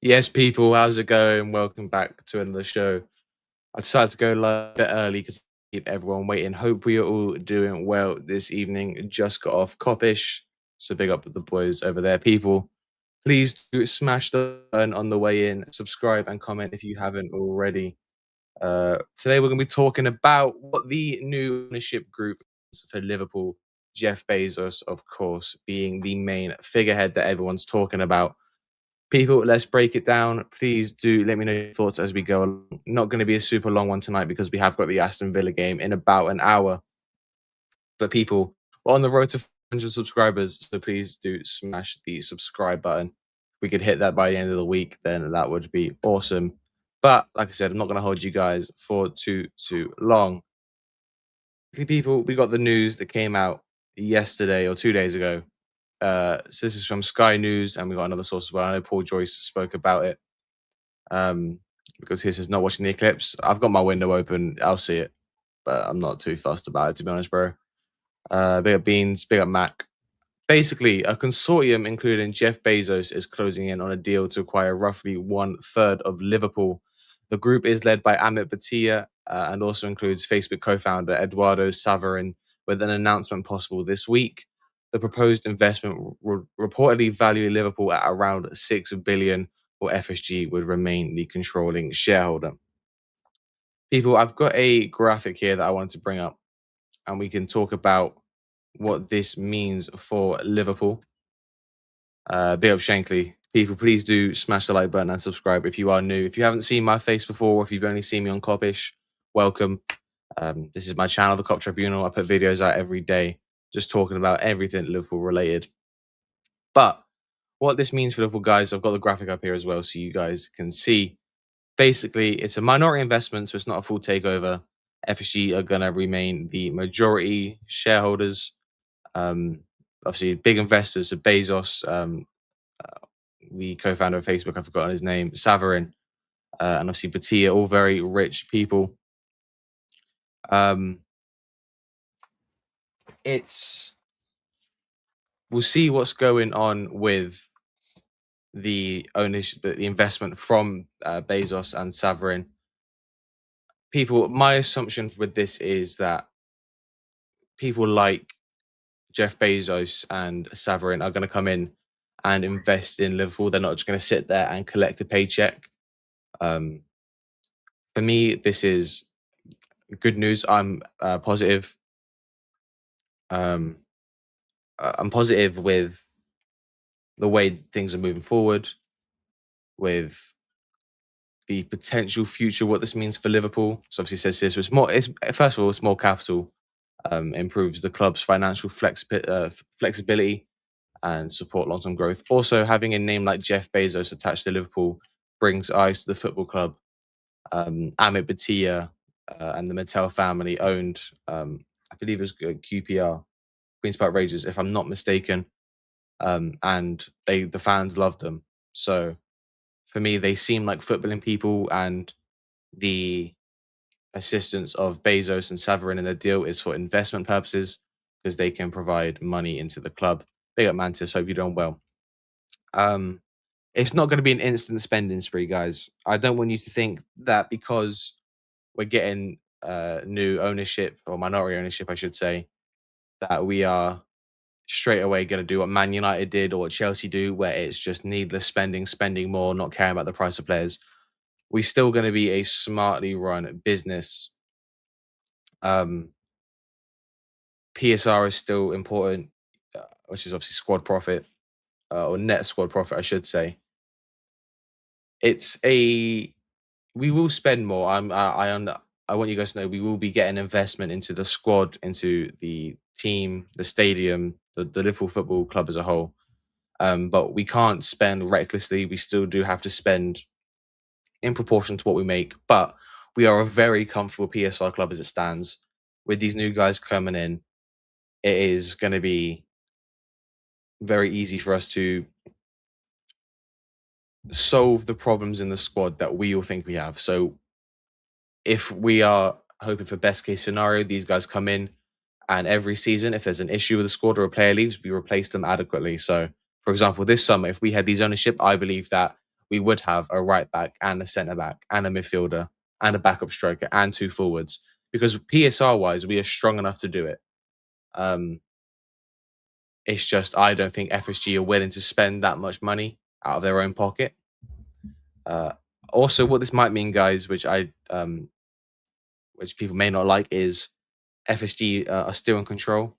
Yes, people, how's it going? Welcome back to another show. I decided to go live a bit early because keep everyone waiting. Hope we are all doing well this evening. Just got off Copish, so big up the boys over there. People, please do smash the button on the way in. Subscribe and comment if you haven't already. Today we're going to be talking about what the new ownership group is for Liverpool. Jeff Bezos, of course, being the main figurehead that everyone's talking about. People, let's break it down. Please do let me know your thoughts as we go along. Not going to be a super long one tonight because we have got the Aston Villa game in about an hour. But people, we're on the road to 100 subscribers, so please do smash the subscribe button. If we could hit that by the end of the week, then that would be awesome. But like I said, I'm not going to hold you guys for too long. People, we got the news that came out yesterday or 2 days ago. So this is from Sky News, and we got another source as well. I know Paul Joyce spoke about it. Because he says not watching the eclipse. I've got my window open. I'll see it, but I'm not too fussed about it, to be honest, bro. Big up Beans, big up Mac. Basically, a consortium including Jeff Bezos is closing in on a deal to acquire roughly 1/3 of Liverpool. The group is led by Amit Bhatia and also includes Facebook co-founder Eduardo Saverin, with an announcement possible this week. The proposed investment will reportedly value Liverpool at around 6 billion, or FSG would remain the controlling shareholder. People, I've got a graphic here that I wanted to bring up, and we can talk about what this means for Liverpool. Big up Shankly. People, please do smash the like button and subscribe if you are new. If you haven't seen my face before, or if you've only seen me on Copish, welcome. This is my channel, The Cop Tribunal. I put videos out every day, just talking about everything Liverpool related. But what this means for Liverpool, guys, I've got the graphic up here as well, so you guys can see. Basically, it's a minority investment, so it's not a full takeover. FSG are going to remain the majority shareholders. Obviously, big investors, so Bezos, the co-founder of Facebook, I've forgotten his name, Saverin, and obviously Bhatia, all very rich people. We'll see what's going on with the ownership, the investment from Bezos and Saverin. People, my assumption with this is that people like Jeff Bezos and Saverin are going to come in and invest in Liverpool. They're not just going to sit there and collect a paycheck. For me, this is good news. I'm positive. I'm positive with the way things are moving forward, with the potential future, what this means for Liverpool. So obviously, it says this was more. It's first of all, small capital improves the club's financial flexibility and support long-term growth. Also, having a name like Jeff Bezos attached to Liverpool brings eyes to the football club. Amit Bhatia and the Mattel family owned, I believe it was QPR, Queens Park Rangers, if I'm not mistaken. And the fans loved them. So for me, they seem like footballing people, and the assistance of Bezos and Saverin in the deal is for investment purposes because they can provide money into the club. Big up Mantis, hope you're doing well. It's not going to be an instant spending spree, guys. I don't want you to think that because we're getting new ownership, or minority ownership, I should say, that we are straight away going to do what Man United did or what Chelsea do, where it's just needless spending more, not caring about the price of players. We're still going to be a smartly run business. PSR is still important, which is obviously squad profit, or net squad profit, I should say. We will spend more. I want you guys to know we will be getting investment into the squad, into the team, the stadium, the Liverpool Football Club as a whole. But we can't spend recklessly. We still do have to spend in proportion to what we make. But we are a very comfortable PSR club as it stands. With these new guys coming in, it is going to be very easy for us to solve the problems in the squad that we all think we have. So if we are hoping for best case scenario, these guys come in, and every season, if there's an issue with the squad or a player leaves, we replace them adequately. So, for example, this summer, if we had these ownership, I believe that we would have a right back and a centre back and a midfielder and a backup striker and two forwards because PSR wise, we are strong enough to do it. Um, it's just I don't think FSG are willing to spend that much money out of their own pocket. Uh, Also, what this might mean, guys, which people may not like, is FSG are still in control,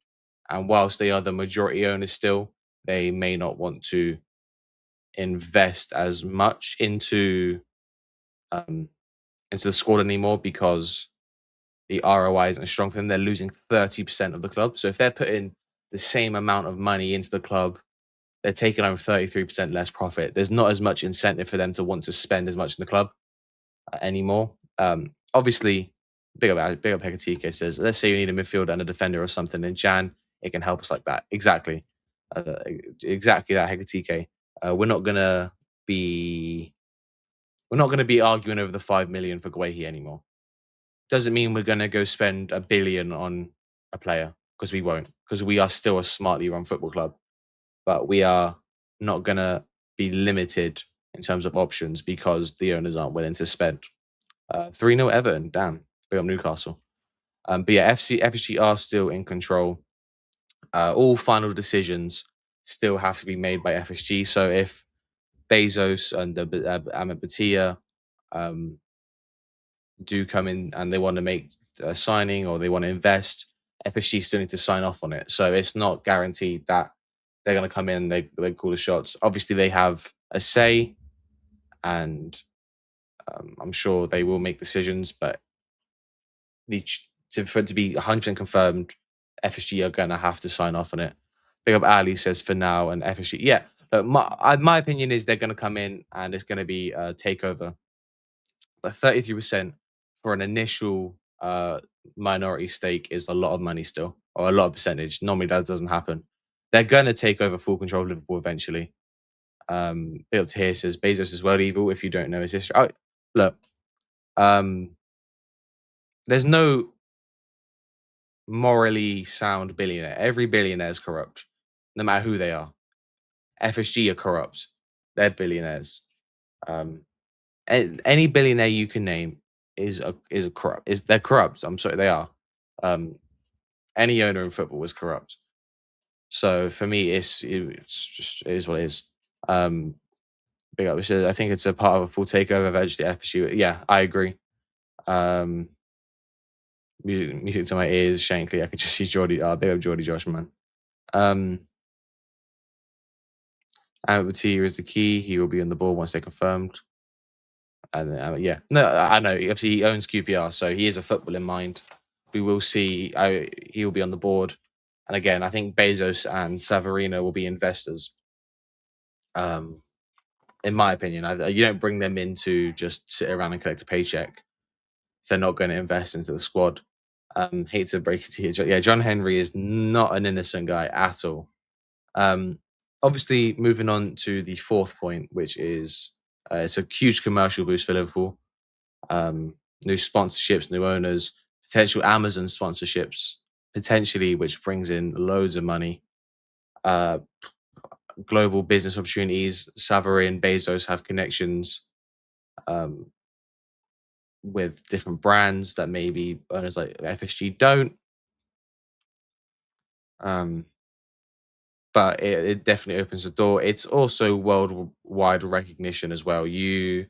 and whilst they are the majority owners still, they may not want to invest as much um, into the squad anymore because the ROI isn't strong for them. They're losing 30% of the club. So if they're putting the same amount of money into the club, they're taking home 33% less profit. There's not as much incentive for them to want to spend as much in the club anymore. Obviously, big up Hekatike says, let's say you need a midfielder and a defender or something in Jan, it can help us like that. Exactly. Exactly that, Hekatike. We're not gonna be arguing over the 5 million for Guehi anymore. Doesn't mean we're gonna go spend 1 billion on a player because we won't, because we are still a smartly run football club. But we are not gonna be limited in terms of options because the owners aren't willing to spend. 3-0 Everton, damn. Big up Newcastle. But yeah, FSG are still in control. All final decisions still have to be made by FSG. So if Bezos and Ahmed Batia do come in and they want to make a signing or they want to invest, FSG still need to sign off on it. So it's not guaranteed that they're going to come in and they call the shots. Obviously, they have a say, and I'm sure they will make decisions, but for it to be 100% confirmed, FSG are going to have to sign off on it. Big up Ali says for now, and FSG, yeah. Look, my opinion is they're going to come in and it's going to be a takeover. But 33% for an initial minority stake is a lot of money still, or a lot of percentage. Normally that doesn't happen. They're going to take over full control of Liverpool eventually. Big up to here says Bezos is world evil. If you don't know his history, look, there's no morally sound billionaire. Every billionaire is corrupt, no matter who they are. FSG are corrupt. They're billionaires. Any billionaire you can name is a corrupt. They're corrupt? I'm sorry, they are. Any owner in football is corrupt. So for me, it's just it is what it is. Big up. I think it's a part of a full takeover eventually. FSG. Yeah, I agree. Music to my ears, Shankly. I could just see Geordie. Big up Geordie Josh, man. Batia is the key. He will be on the ball once they're confirmed. And yeah, no, I know. Obviously, he owns QPR, so he is a football in mind. We will see. He will be on the board. And again, I think Bezos and Savarino will be investors. In my opinion, you don't bring them in to just sit around and collect a paycheck. They're not going to invest into the squad. Hate to break it to you. Yeah, John Henry is not an innocent guy at all. Obviously, moving on to the fourth point, which is it's a huge commercial boost for Liverpool. New sponsorships, new owners, potential Amazon sponsorships, potentially, which brings in loads of money. Global business opportunities. Savary and Bezos have connections with different brands that maybe owners like FSG don't. But it definitely opens the door. It's also worldwide recognition as well. You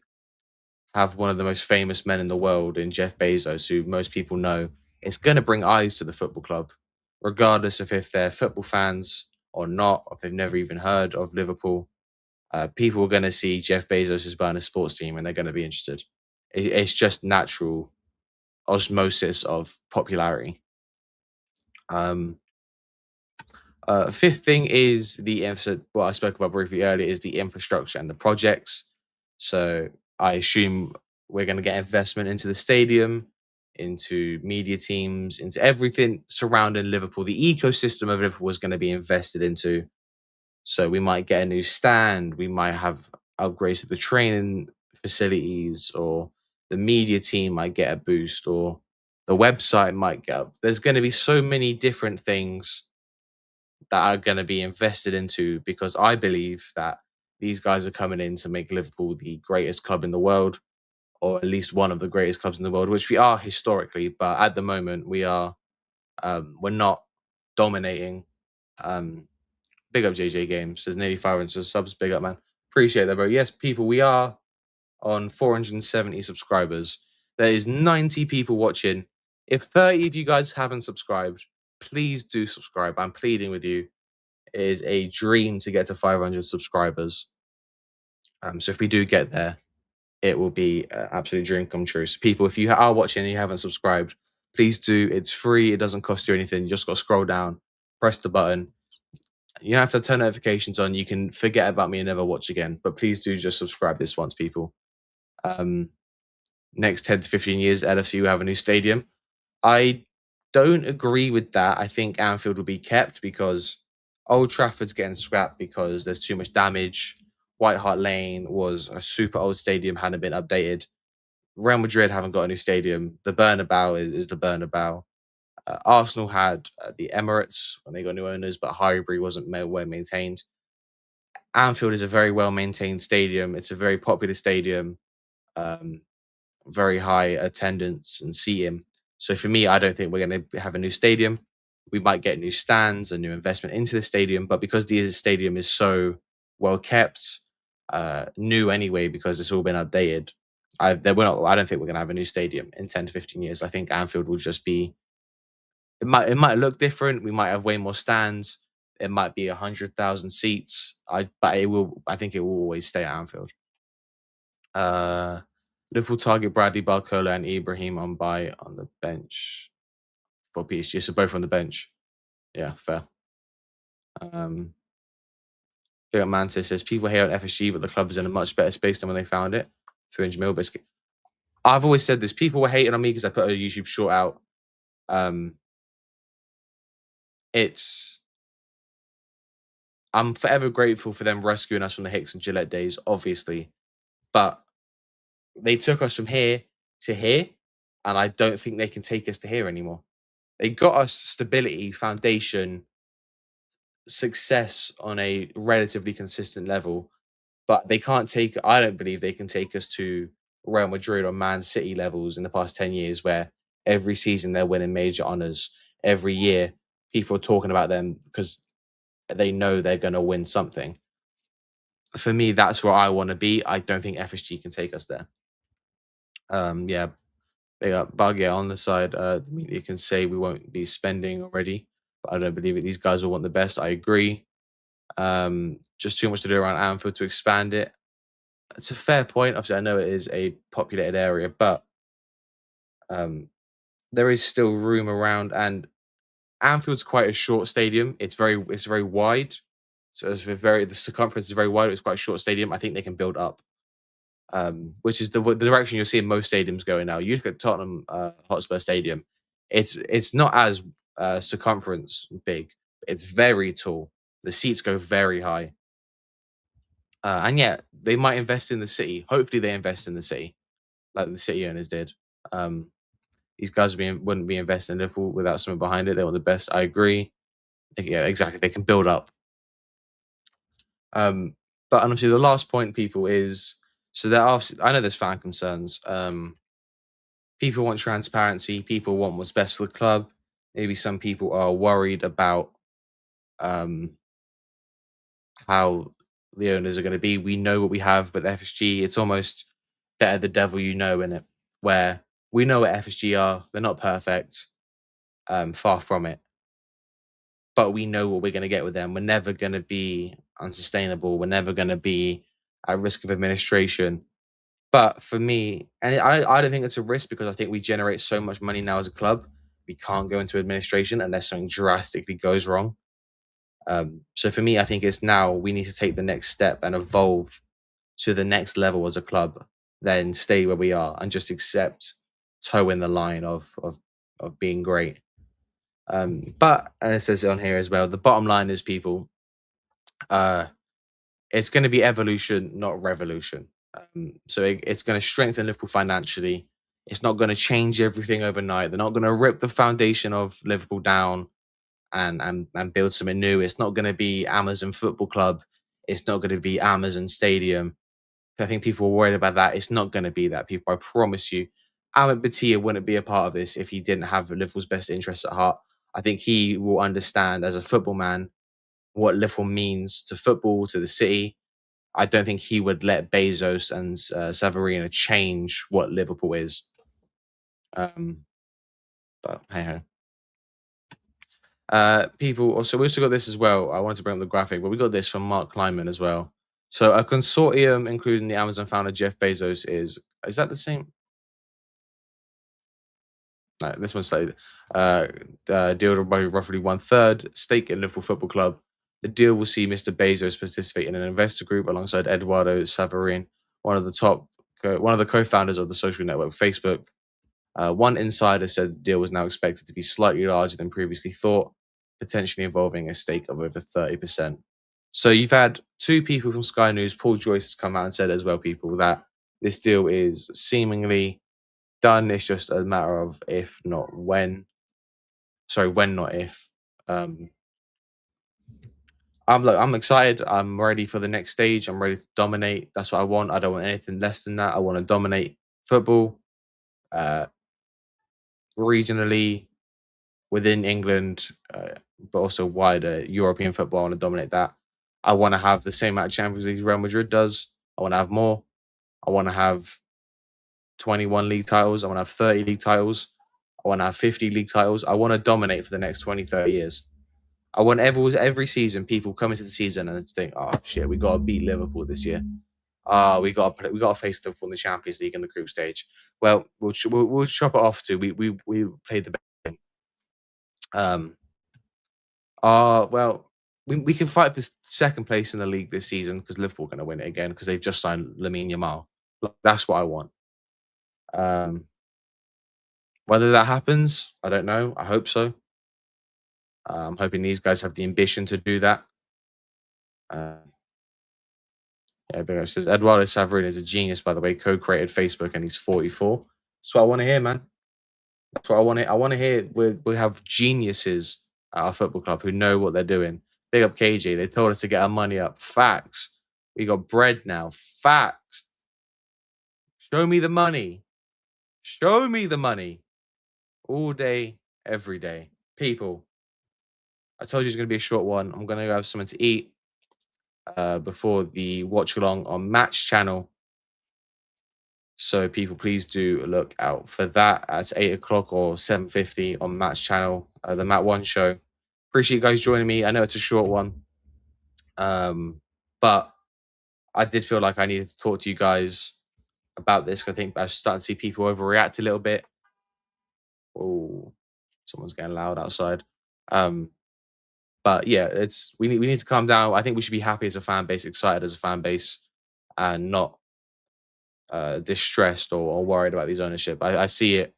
have one of the most famous men in the world in Jeff Bezos, who most people know. It's going to bring eyes to the football club, regardless of if they're football fans or not, or if they've never even heard of Liverpool. People are going to see Jeff Bezos is buying a sports team and they're going to be interested. It's just natural osmosis of popularity. Fifth thing is what I spoke about briefly earlier is the infrastructure and the projects. So I assume we're going to get investment into the stadium, into media teams, into everything surrounding Liverpool. The ecosystem of Liverpool is going to be invested into. So we might get a new stand, we might have upgrades to the training facilities, or the media team might get a boost, or the website might get. There's going to be so many different things that are going to be invested into because I believe that These guys are coming in to make Liverpool the greatest club in the world, or at least one of the greatest clubs in the world, which we are historically. But at the moment, we're not dominating. Um, Big up JJ Games. There's nearly 500 subs. Big up, man. Appreciate that, bro. Yes, people, we are on 470 subscribers. There is 90 people watching. If 30 of you guys haven't subscribed, please do subscribe. I'm pleading with you. It is a dream to get to 500 subscribers. So if we do get there, it will be an absolute dream come true. So people, if you are watching and you haven't subscribed, please do. It's free. It doesn't cost you anything. You just got to scroll down, press the button. You don't have to turn notifications on. You can forget about me and never watch again. But please do just subscribe this once, people. Um, Next 10 to 15 years, LFC will have a new stadium. I don't agree with that. I think Anfield will be kept because Old Trafford's getting scrapped because there's too much damage. White Hart Lane was a super old stadium, hadn't been updated. Real Madrid haven't got a new stadium. The Bernabeu is the Bernabeu. Arsenal had the Emirates when they got new owners, but Highbury wasn't well maintained. Anfield is a very well maintained stadium. It's a very popular stadium. Um, very high attendance and seating. So for me, I don't think we're going to have a new stadium. We might get new stands and new investment into the stadium, but because the stadium is so well kept, new anyway, because it's all been updated, I don't think we're going to have a new stadium in 10 to 15 years. I think Anfield will just be. It might look different. We might have way more stands. It might be 100,000 seats. But it will. I think it will always stay at Anfield. Uh, Liverpool target Bradley Barcola and Ibrahim on buy on the bench for PSG. So both on the bench. Yeah, fair. Big up Mantis says people hate on FSG, but the club is in a much better space than when they found it. 300 mil biscuit. I've always said this. People were hating on me because I put a YouTube short out. I'm forever grateful for them rescuing us from the Hicks and Gillette days, obviously. But they took us from here to here, and I don't think they can take us to here anymore. They got us stability, foundation, success on a relatively consistent level, but they can't take. I don't believe they can take us to Real Madrid or Man City levels in the past 10 years, where every season they're winning major honors. Every year, people are talking about them because they know they're going to win something. For me, that's where I want to be. I don't think FSG can take us there. Yeah, they got Bugger on the side. You can say we won't be spending already, but I don't believe it. These guys will want the best. I agree. Just too much to do around Anfield to expand it. It's a fair point. Obviously, I know it is a populated area, but there is still room around, and Anfield's quite a short stadium. It's very wide, so the circumference is very wide. It's quite a short stadium. I think they can build up, which is the direction you're seeing most stadiums going now. You look at Tottenham Hotspur Stadium. It's not as circumference big. It's very tall. The seats go very high. And yeah, they might invest in the city. Hopefully, they invest in the city, like the city owners did. These guys wouldn't be investing in Liverpool without something behind it. They want the best. I agree. Yeah, exactly. They can build up. But honestly, the last point, people, is so there are. I know there's fan concerns. People want transparency. People want what's best for the club. Maybe some people are worried about how the owners are going to be. We know what we have, but FSG, it's almost better the devil you know in it. Where we know what FSG are, they're not perfect, far from it. But we know what we're going to get with them. We're never going to be unsustainable. We're never going to be at risk of administration. But for me, and I don't think it's a risk because I think we generate so much money now as a club. We can't go into administration unless something drastically goes wrong. So for me, I think it's now we need to take the next step and evolve to the next level as a club, then stay where we are and just accept toe in the line of being great. But and it says it on here as well. The bottom line is, people, it's going to be evolution, not revolution. So it's going to strengthen Liverpool financially. It's not going to change everything overnight. They're not going to rip the foundation of Liverpool down and build something new. It's not going to be Amazon Football Club. It's not going to be Amazon Stadium. I think people were worried about that. It's not going to be that, people. I promise you. Ahmed Batia wouldn't be a part of this if he didn't have Liverpool's best interests at heart. I think he will understand as a football man what Liverpool means to football, to the city. I don't think he would let Bezos and Savarino change what Liverpool is. Um, but hey ho. People also, we also got this as well. I wanted to bring up the graphic, but we got this from Mark Kleiman as well. So a consortium, including the Amazon founder Jeff Bezos, is that the same? No, this one's like uh, deal by roughly one third stake in Liverpool Football Club. The deal will see Mr. Bezos participate in an investor group alongside Eduardo Saverin, one of the co-founders of the social network Facebook. One insider said the deal was now expected to be slightly larger than previously thought, potentially involving a stake of over 30%. So you've had two people from Sky News, Paul Joyce, has come out and said as well, people, that this deal is seemingly done. It's just a matter of if, not when. Sorry, when, not if. Um, I'm excited. I'm ready for the next stage. I'm ready to dominate. That's what I want. I don't want anything less than that. I want to dominate football, uh, regionally, within England, but also wider European football. I want to dominate that. I want to have the same amount of Champions League Real Madrid does. I want to have more. I want to have 21 league titles. I want to have 30 league titles. I want to have 50 league titles. I want to dominate for the next 20, 30 years. I want every season people come into the season and think, oh shit, we got to beat Liverpool this year. We got to face Liverpool in the Champions League in the group stage. Well, we'll chop it off to we played the best game. Um, well, we can fight for second place in the league this season because Liverpool are going to win it again because they've just signed Lamine Yamal. That's what I want. Um, whether that happens, I don't know. I hope so. I'm hoping these guys have the ambition to do that. Uh, yeah, Big says Eduardo Saverin is a genius, by the way. Co-created Facebook, and he's 44. That's what I want to hear, man. That's what I want to. I want to hear. We have geniuses at our football club who know what they're doing. Big up KJ. They told us to get our money up. Facts. We got bread now. Facts. Show me the money. Show me the money. All day, every day. People, I told you it's going to be a short one. I'm going to go have something to eat before the watch along on Match Channel. So people, please do look out for that at 8 o'clock or 7:50 on Match Channel, the Matt One Show. Appreciate you guys joining me. I know it's a short one, but I did feel like I needed to talk to you guys about this. I think I'm starting to see people overreact a little bit. Oh, someone's getting loud outside. But yeah, we need to calm down. I think we should be happy as a fan base, excited as a fan base, and not distressed or worried about these ownership. I see it.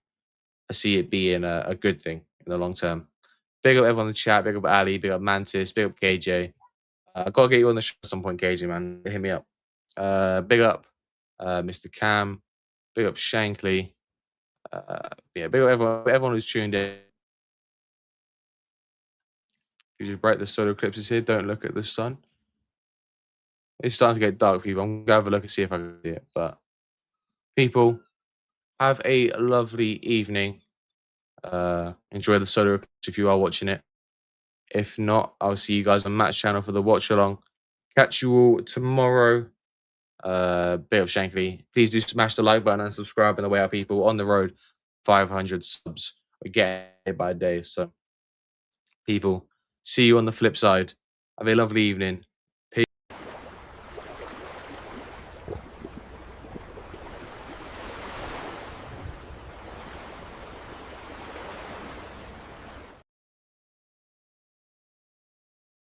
I see it being a good thing in the long term. Big up everyone in the chat. Big up Ali. Big up Mantis. Big up KJ. I gotta get you on the show at some point, KJ, man. Hit me up. Big up Mr. Cam. Big up Shankly. Yeah, big up everyone who's tuned in. You just break the solar eclipses here. Don't look at the sun. It's starting to get dark, people. I'm gonna have a look and see if I can see it. But people, have a lovely evening. Enjoy the solar eclipse if you are watching it. If not, I'll see you guys on Match Channel for the watch along. Catch you all tomorrow. Bit of Shankly. Please do smash the like button and subscribe on the way out, people. On the road, 500 subs. We're getting it by day. So, people, see you on the flip side. Have a lovely evening.